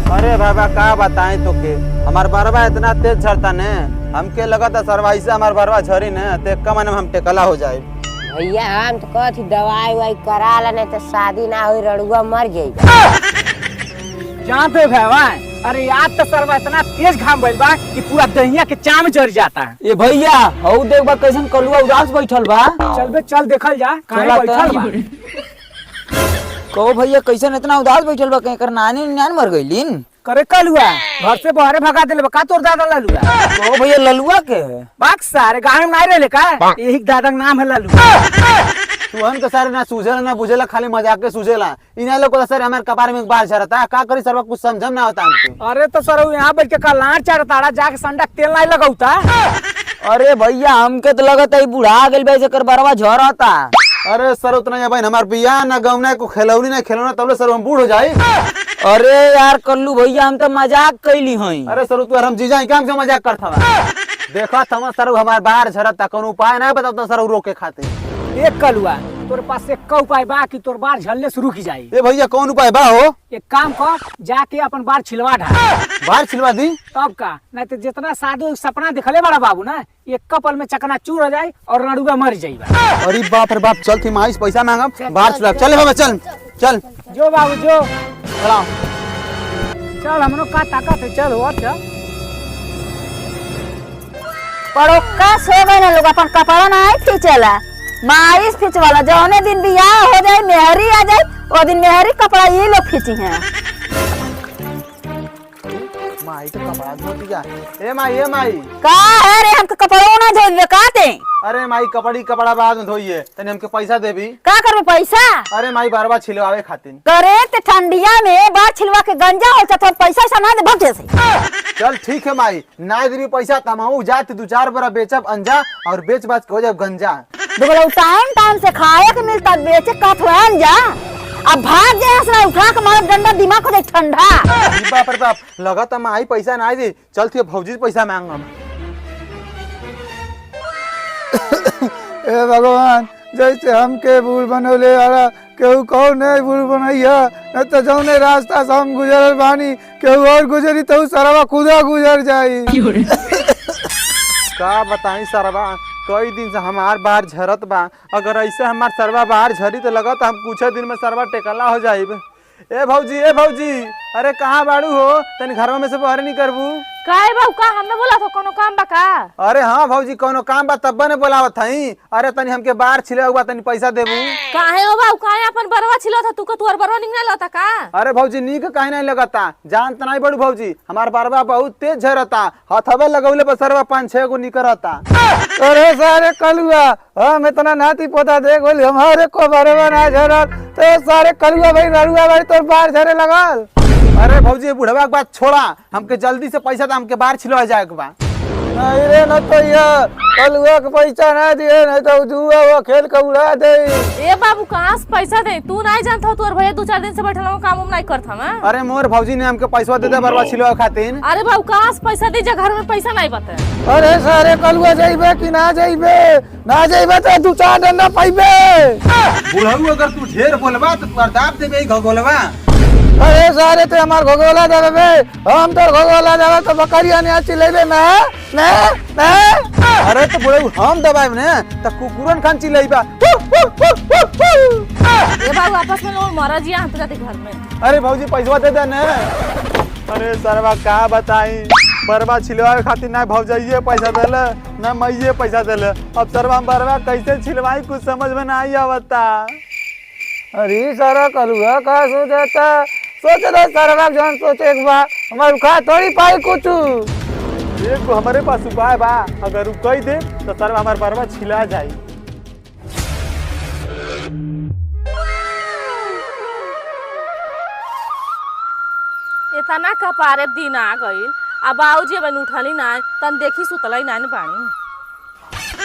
अरे बाबा का बताएं तो के हमार बरवा इतना तेज झड़ता ने हमके लगा था सरवा से हमार बरवा झड़ी ने ते कम हम टेकला हो जाए। भैया हम तो कहती दवाई वाई करा ला नहीं तो शादी ना हुई रड़ुआ मर जाई। जहाँ पे भैया अरे आज तो सरवा इतना तेज घाम भइल बा कि पूरा दहिया के चाम जर जाता है। ए भैया हऊ देख बा कैसन कलुआ उदास बैठल बा। चल बे चल देखल जा कहां बैठल बा। कहो भैया कैसन इतना उदास बैठल बा कहीं कर नानी नान मर गइलिन। करे कलुआ घर से बाहर भगा देले बा का तोर दादा ललुआ। कहो भैया ललुआ के बाक सारे गांव में नहीं रहले का यही दादा का नाम है ललुआ। तू हम तो सारे ना सूझेला ना बुझेला खाली मजाक के सूझेला इना लोग को सर हमारे कपार में बाल झरता का करी सरवा कुछ समझम ना होता हमको। अरे तो सर यहाँ बैठ के कलार चारताड़ा जाके संडा तेल नहीं लगाउता। अरे भैया हमके तो लगत है बूढ़ा गेल बे कर बरवा झरता। अरे सर उतना या भाई हमार बिया ना गौना को खेलौनी ना खेलौना तब सर हम बूढ़ हो जाए। अरे यार कल्लू भैया हम तो मजाक कैली हई। अरे सर तू हम जीजा क्या हमसे मजाक करता देखा था सर हमार बाहर झरता कोनो उपाय ना बताओ सर रोके खाते। एक कलुआ तोर पास एक उपाय बा कि तोर बार झलने शुरू की जाए। ए भैया कौन उपाय बा हो? एक काम कर जाके अपन बार छिलवा ढा। बार छिलवा दी तब का नहीं तो जितना साधु सपना दिखले बड़ा बाबू ना एक कपल में चकना चूर हो जाए और नड़ुआ मर जाए। अरे बाप रे बाप चल थी माइस पैसा मांगा बाहर छिलवा चल बाबा चल चल जो बाबू जो चला चल हमनो का ताकत है चल हो चल पड़ोका सो गए ना लोग अपन कपड़ा ना खींचेला माइस खींचवाला जौने दिन बियाह हो जाए मेहरी आ जाए वो दिन मेहरी कपड़ा ये लोग खींची हैं। माई तो कपड़ा धो दिया। ए माई का है रे हमके कपड़ों ना धोइए काते। अरे माई कपड़ा बाद में धोइए तने हमके पैसा देबी। का करबे पैसा? अरे माई बारवा छिलवावे खातिर करे ते ठंडिया में बार छिलवा के गंजा हो तो पैसा सना दे भग से। चल ठीक है माई ना देबी पैसा तमाऊ जात दो चार बरा बेचब अंजा और बेच बाच के हो जाए गंजा। दुगला टाइम टाइम से खाए के मिलता बेचे कथवान जा अब भाग जाए हसना उठा के मारे डंडा दिमाग हो जाए ठंडा। बाप रे बाप लगा त माई पैसा ना दे चल थे भौजी से पैसा मांगम। ए भगवान जैसे हमके बूढ़ बनौले वाला केहू कहो नहीं बूढ़ बनैया न तो जौने रास्ता से हम गुजरल बानी केहू और गुजरी तो सरवा खुदा गुजर जाई। का बताई सरवा कई दिन से हमार बाहर झरत बा अगर ऐसे हमार सरवा बाहर झरी तो लगा हम कुछ दिन में सरवा टेकला हो जाइब। ए भौजी अरे कहाँ बाड़ू हो तनी घर में से बाहर नहीं करबू काहे बाऊ का हमने बोला था कोनो काम बा का? अरे हाँ भौजी कोनो काम बा तब ने बोलावत हई। अरे तनी हमके बाहर छिले हुआ तनी पैसा देबू। काहे हो बाऊ काहे अपन बरवा छिलो था तू को तोर बरवा निकला था का? अरे भौजी नीक काहे नहीं लगता जान त नहीं बड़ू भौजी हमार बरवा बहुत तेज झरता हथवे लगौले पर सरवा 5-6 गो निकरता। अरे सारे कलुआ हम इतना नाती पोता देख बोली हमारे को बरवा ना झरल तो सारे कलुआ भाई नड़ुआ भाई तो बाहर झरे लगल। अरे भौजी बुढ़वा के बात छोड़ा हमके जल्दी से पैसा हमके बाहर छिलवा जाए के बा। नहीं रे न तो ये कलुआ के पैसा ना दिए नहीं तो जुआ वो खेल के उड़ा दे। ए बाबू कहां से पैसा दे तू नहीं जानता तोर भैया 2-4 दिन से बैठल हो काम नहीं करता मैं। अरे मोर भौजी ने हमके पैसा दे दे बरवा छिलवा खातिर। अरे बाबू कहां से पैसा दे जा घर में पैसा नहीं बता। अरे सारे कलुआ जाइबे कि ना जाइबे तो 2-4 डंडा पाइबे। बुढ़ऊ अगर तू ढेर बोलबा तो प्रताप देबे घोगोलवा। अरे सारे ते हमार घोगोला देबे बे हम तो घोगोला देबे तो बकरिया ने चिलेबे ना। अरे तो बुढ़ऊ हम दबाइब ने त कुकुरन खान चिलेबा। ए बाबू आपस में लोग मरा जिया हम तो घर में। अरे भौजी पैसा दे दे ने। अरे सरवा का बताई बरवा छिलवावे खातिर ना भौजाइए पैसा देले ना मैये पैसा देले अब सरवा बरवा कैसे छिलवाई कुछ समझ में नहीं आवता। अरे सारा कलुआ का सोचता सोचता सरवा जान सोचे एक बार हमार खा थोड़ी पाई कुछ। एक हमारे पास उपाय बा अगर कह दे तो सरवा हमार बरवा छिला जाई। इतना कपारे दिन आ गइल अब बाबूजी बन उठली ना तन देखी सुतलाई ना न बानी।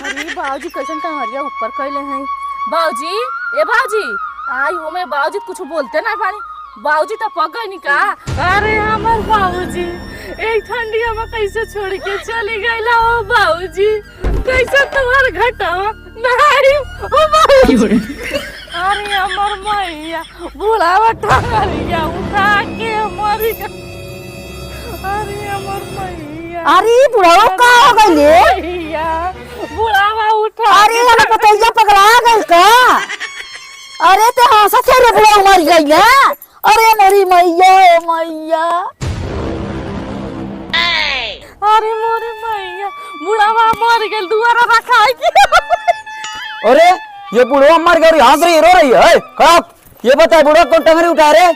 अरे बाबूजी कैसन टंगरिया ऊपर कैले हैं बाबूजी। ए बाबूजी आई हो में बाबूजी कुछ बोलते ना पानी बाबूजी तो पक गई का। अरे हमार बाबूजी एक ठंडिया में कैसे छोड़ के चली गईला हो बाबूजी कैसे तुम्हार घटावा नहीं ओ बाबूजी। अरे हमार मैया बुढ़ावा टंगरिया उठा के मरी अरे बुढ़ाओ का हो गई भैया बुढ़ावा उठा अरे ये पतैया पगला गई का अरे ते हंसा से रे बुढ़ा मर गई ना अरे मेरी मैया मैया अरे मोरे मैया बुढ़ावा मर गेल दुआरा रखा की अरे ये बुढ़वा मर गया और हंस रही है, रो रही है। खराब ये बता बुढ़वा कौन टंगरी उठा रहे?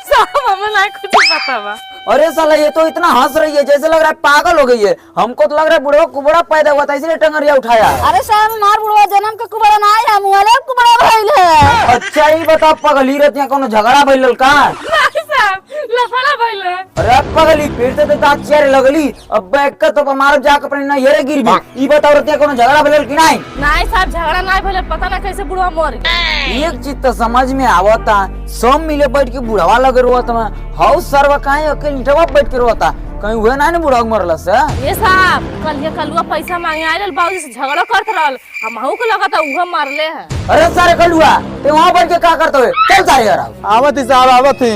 साहब हमें ना कुछ पता बा। अरे साला ये तो इतना हंस रही है जैसे लग रहा है पागल हो गई है। हमको तो लग रहा है बुढ़वा कुबड़ा पैदा हुआ था इसलिए टंगरिया उठाया। अरे साहब मार बुढ़वा जन्म के कुबड़ा ना है मुआले कुबड़ा भइल है। अच्छा ही बता पगली रहती है कोनो झगड़ा भइल का? नहीं साहब लफड़ा भइल है। अरे पगली फिर से तो दांत चेहरे लगली अब बैठ कर तो मार जाकर अपने ना येरे गिर भी। ई बताओ रहती है कोनो झगड़ा भइल कि नहीं? नहीं साहब झगड़ा नहीं भइल पता ना कैसे बुढ़वा मर गया। एक चीज तो समझ में आवता सब मिले बैठ के बुढ़वा लगे रोता में हाउस सर्व काहे अकेले इंटवा बैठ के रोता कहीं हुए ना बुढ़वा मरला से। ये साहब कल ये कलुआ पैसा मांगे आयल बाबूजी से झगड़ा करत रहल हमहू को लगा था उहा मारले है। अरे सारे कलुआ ते वहां बैठ के क्या करते हुए चल सारे यार आवत ही साहब आवत ही।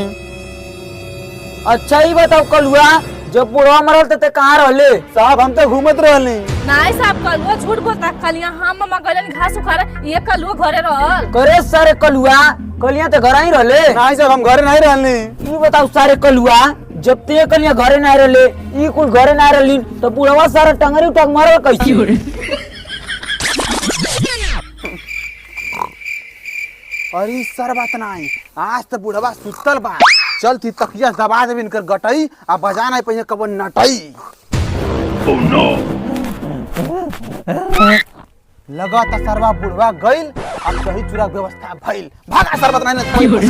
अच्छा ही बताओ कलुआ जब बुढ़वा मरल ते कहाँ रहले? साहब हम तो घूमत रहली। नहीं साहब कलुआ झूठ बोलता कलिया हम मामा गलन घास उखाड़े ये कलुआ घरे रहल। करे सारे कलुआ कलिया ते घर ही रहले। नहीं साहब हम घरे नहीं रहली। ई बताओ सारे कलुआ जब ते कलिया घरे नहीं रहले ई कुल घरे नहीं रहली तो बुढ़वा सारा टंगरी उठा के मरल कैसे? अरे सर बात नहीं आज तो बुढ़वा सुतल बा चल थी तकिया दबा देबे इनकर गटई आ बजा नहीं पहिए कब नटई। लगा त सरवा बुढ़वा गइल अब दही चूरा के व्यवस्था भइल भागा सर बात नहीं।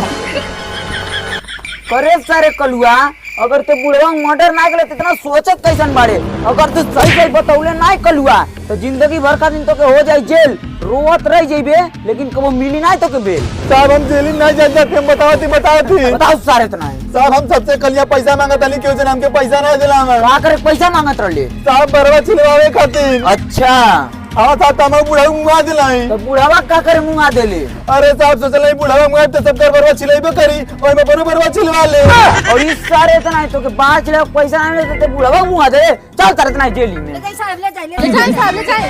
करे सारे कलुआ अगर ते बुढ़वा मर्डर ना करे इतना सोचत कैसन बाड़े? अगर तू सही सही बतौले ना कलुआ तो जिंदगी भर का दिन तो के हो जाई जेल रोवत रह जाइबे लेकिन कबो मिली ना तो के बेल। साहब हम जेल नहीं जाते हम बतावती बताओ सारे इतना साहब हम सबसे कलिया पैसा मांगत हली क्यों हमके पैसा ना दिला हम का करे पैसा मांगत रहले? साहब बरवा छिलवावे खातिर। अच्छा हाँ था तम बुढ़ा मुआ दिलाई तो बुढ़वा का करे मुंगा देले? अरे साहब सोचल बुढ़ा मुआ तो सब कर बरवा छिलेबे करी और मैं बरो बरवा छिलवा ले। और इस सारे इतना तो के बाँच ले पैसा ना ले तो बुढ़वा मुंगा दे चल तार इतना जेल में। ले जाए साहब ले जाए ले जाए साहब ले जाए।